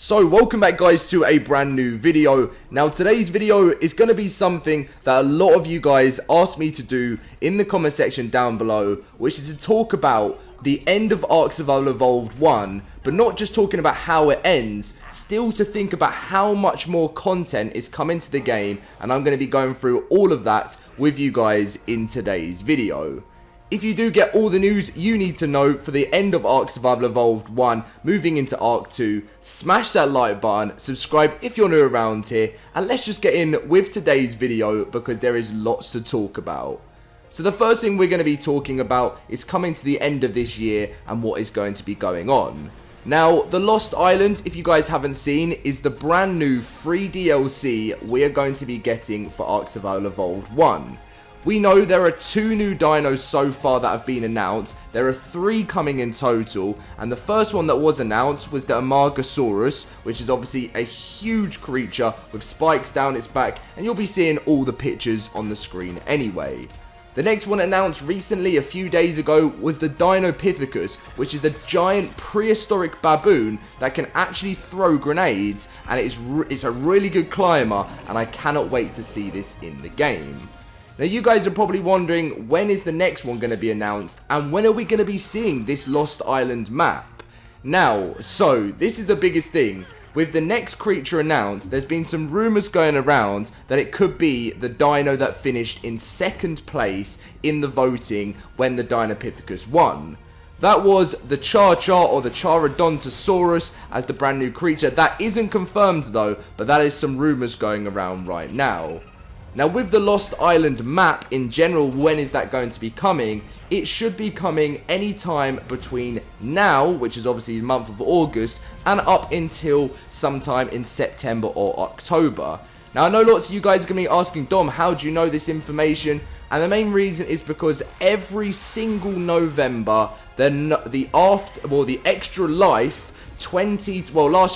So welcome back guys to a brand new video. Now today's video is going to be something that a lot of you guys asked me to do in the comment section down below, which is to talk about the end of ARK Survival Evolved 1, but not just talking about how it ends, still to think about how much more content is coming to the game, and I'm going to be going through all of that with you guys in today's video. If you do get all the news you need to know for the end of ARK Survival Evolved 1, moving into ARK 2, smash that like button, subscribe if you're new around here, and let's just get in with today's video because there is lots to talk about. So the first thing we're going to be talking about is coming to the end of this year and what is going to be going on. Now, the Lost Island, if you guys haven't seen, is the brand new free DLC we are going to be getting for ARK Survival Evolved 1. We know there are 2 new dinos so far that have been announced. There are 3 coming in total, and the first one that was announced was the Amargasaurus, which is obviously a huge creature with spikes down its back, and you'll be seeing all the pictures on the screen anyway. The next one announced recently a few days ago was the Dinopithecus, which is a giant prehistoric baboon that can actually throw grenades, and it's a really good climber, and I cannot wait to see this in the game. Now you guys are probably wondering, when is the next one going to be announced, and when are we going to be seeing this Lost Island map? Now, so this is the biggest thing. With the next creature announced, there's been some rumours going around that it could be the dino that finished in 2nd place in the voting when the Dinopithecus won. That was the Char-Char or the Charodontosaurus as the brand new creature. That isn't confirmed though, but that is some rumours going around right now. Now with the Lost Island map in general, when is that going to be coming? It should be coming anytime between now, which is obviously the month of August, and up until sometime in September or October. Now I know lots of you guys are going to be asking, Dom, how do you know this information? And the main reason is because every single November, the Extra Life last year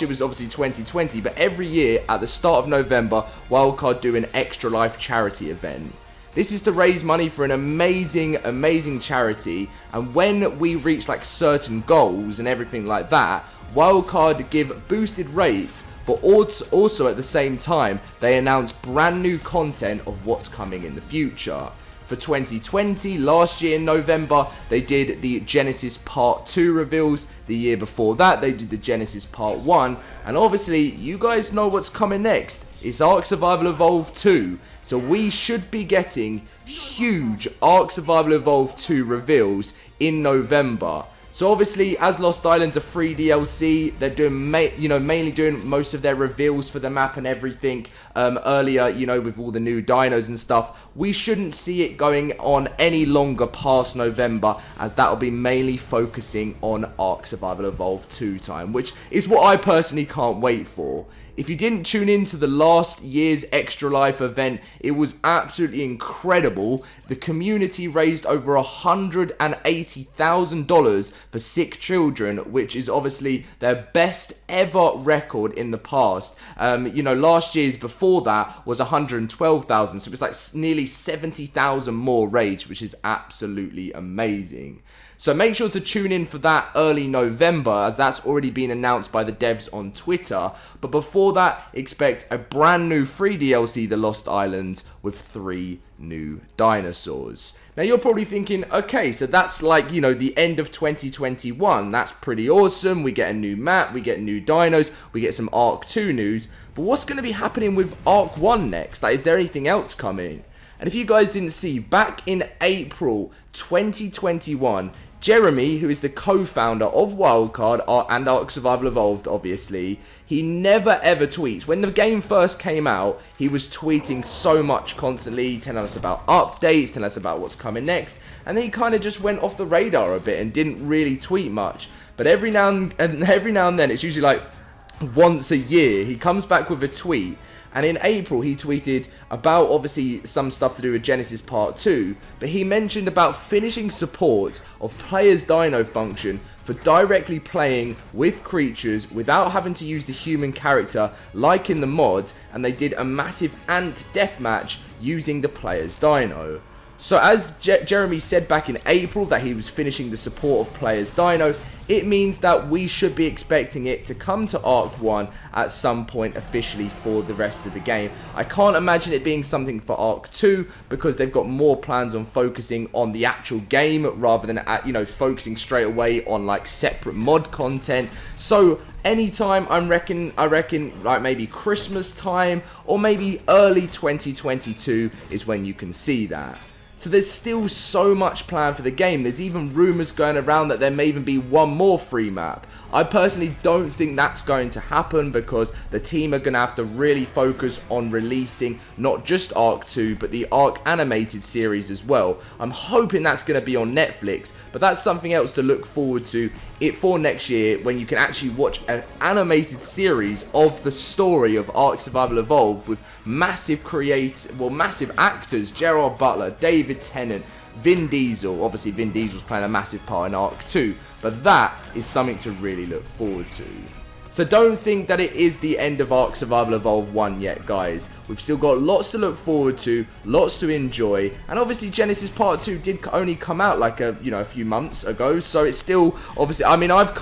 was obviously 2020, but every year at the start of November, Wildcard do an Extra Life charity event. This is to raise money for an amazing charity, and when we reach like certain goals and everything like that, Wildcard give boosted rates, but also at the same time, they announce brand new content of what's coming in the future. For 2020, last year in November, they did the Genesis Part 2 reveals. The year before that, they did the Genesis Part 1. And obviously, you guys know what's coming next. It's ARK Survival Evolved 2. So we should be getting huge ARK Survival Evolved 2 reveals in November. So obviously, as Lost Island's a free DLC, they're doing mainly doing most of their reveals for the map and everything earlier, with all the new dinos and stuff. We shouldn't see it going on any longer past November, as that will be mainly focusing on ARK Survival Evolved 2 time, which is what I personally can't wait for. If you didn't tune in to the last year's Extra Life event, it was absolutely incredible. The community raised over $180,000 for sick children, which is obviously their best ever record in the past. Last year's before that was 112,000, so it was like nearly 70,000 more raised, which is absolutely amazing. So make sure to tune in for that early November, as that's already been announced by the devs on Twitter. But before that, expect a brand new free DLC, The Lost Island, with 3 new dinosaurs. Now you're probably thinking, okay, so that's like, the end of 2021. That's pretty awesome. We get a new map, we get new dinos, we get some ARK 2 news. But what's going to be happening with ARK 1 next? Like, is there anything else coming? And if you guys didn't see, back in April 2021, Jeremy, who is the co-founder of Wildcard and ARK Survival Evolved, obviously, he never ever tweets. When the game first came out, he was tweeting so much constantly, telling us about updates, telling us about what's coming next, and then he kind of just went off the radar a bit and didn't really tweet much. But every now and then, it's usually like once a year, he comes back with a tweet. And in April, he tweeted about, obviously, some stuff to do with Genesis Part 2, but he mentioned about finishing support of Player's Dino function for directly playing with creatures without having to use the human character like in the mod, and they did a massive ant deathmatch using the Player's Dino. So as Jeremy said back in April that he was finishing the support of Player's Dino, it means that we should be expecting it to come to ARK 1 at some point officially for the rest of the game. I can't imagine it being something for ARK 2 because they've got more plans on focusing on the actual game rather than, focusing straight away on like separate mod content. So anytime, I reckon like maybe Christmas time or maybe early 2022 is when you can see that. So there's still so much planned for the game. There's even rumors going around that there may even be one more free map. I personally don't think that's going to happen because the team are going to have to really focus on releasing not just ARK 2 but the ARK animated series as well. I'm hoping that's going to be on Netflix, but that's something else to look forward to for next year when you can actually watch an animated series of the story of ARK Survival Evolved with massive actors, Gerard Butler, David Tennant, Vin Diesel. Obviously Vin Diesel's playing a massive part in ARK 2, but that is something to really look forward to. So don't think that it is the end of ARK Survival Evolved 1 yet, guys. We've still got lots to look forward to, lots to enjoy, and obviously Genesis Part 2 did only come out like a few months ago, so it's still, obviously, I mean, I've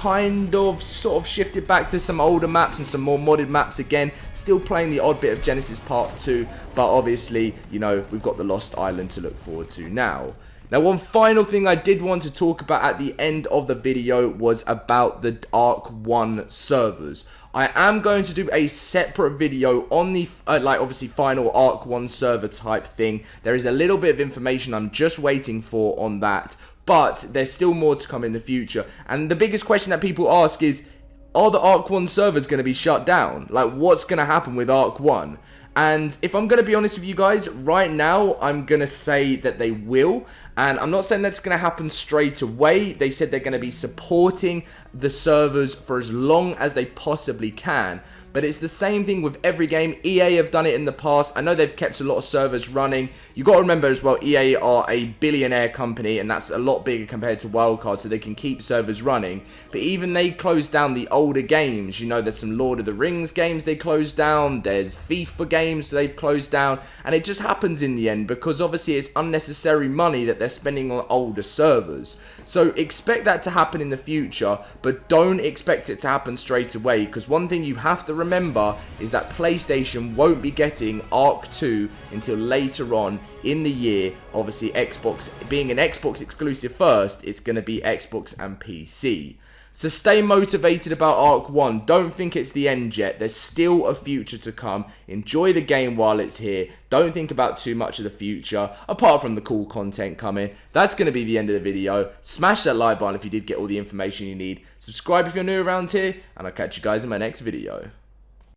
sort of shifted back to some older maps and some more modded maps again, still playing the odd bit of Genesis Part 2, but obviously, we've got the Lost Island to look forward to now. Now, one final thing I did want to talk about at the end of the video was about the ARK 1 servers. I am going to do a separate video on the, obviously final ARK 1 server type thing. There is a little bit of information I'm just waiting for on that, but there's still more to come in the future. And the biggest question that people ask is, are the ARK 1 servers going to be shut down? Like, what's going to happen with ARK 1? And if I'm going to be honest with you guys, right now, I'm going to say that they will. And I'm not saying that's going to happen straight away. They said they're going to be supporting the servers for as long as they possibly can. But it's the same thing with every game. EA have done it in the past. I know they've kept a lot of servers running. You got to remember as well, EA are a billionaire company, and that's a lot bigger compared to Wildcard, so they can keep servers running. But even they closed down the older games. There's some Lord of the Rings games they closed down. There's FIFA games they've closed down. And it just happens in the end because obviously it's unnecessary money that they're spending on older servers. So expect that to happen in the future, but don't expect it to happen straight away, because one thing you have to remember is that PlayStation won't be getting ARK 2 until later on in the year. Obviously, Xbox being an Xbox exclusive first, it's going to be Xbox and PC. So stay motivated about ARK 1. Don't think it's the end yet. There's still a future to come. Enjoy the game while it's here. Don't think about too much of the future, apart from the cool content coming. That's going to be the end of the video. Smash that like button if you did get all the information you need. Subscribe if you're new around here, and I'll catch you guys in my next video.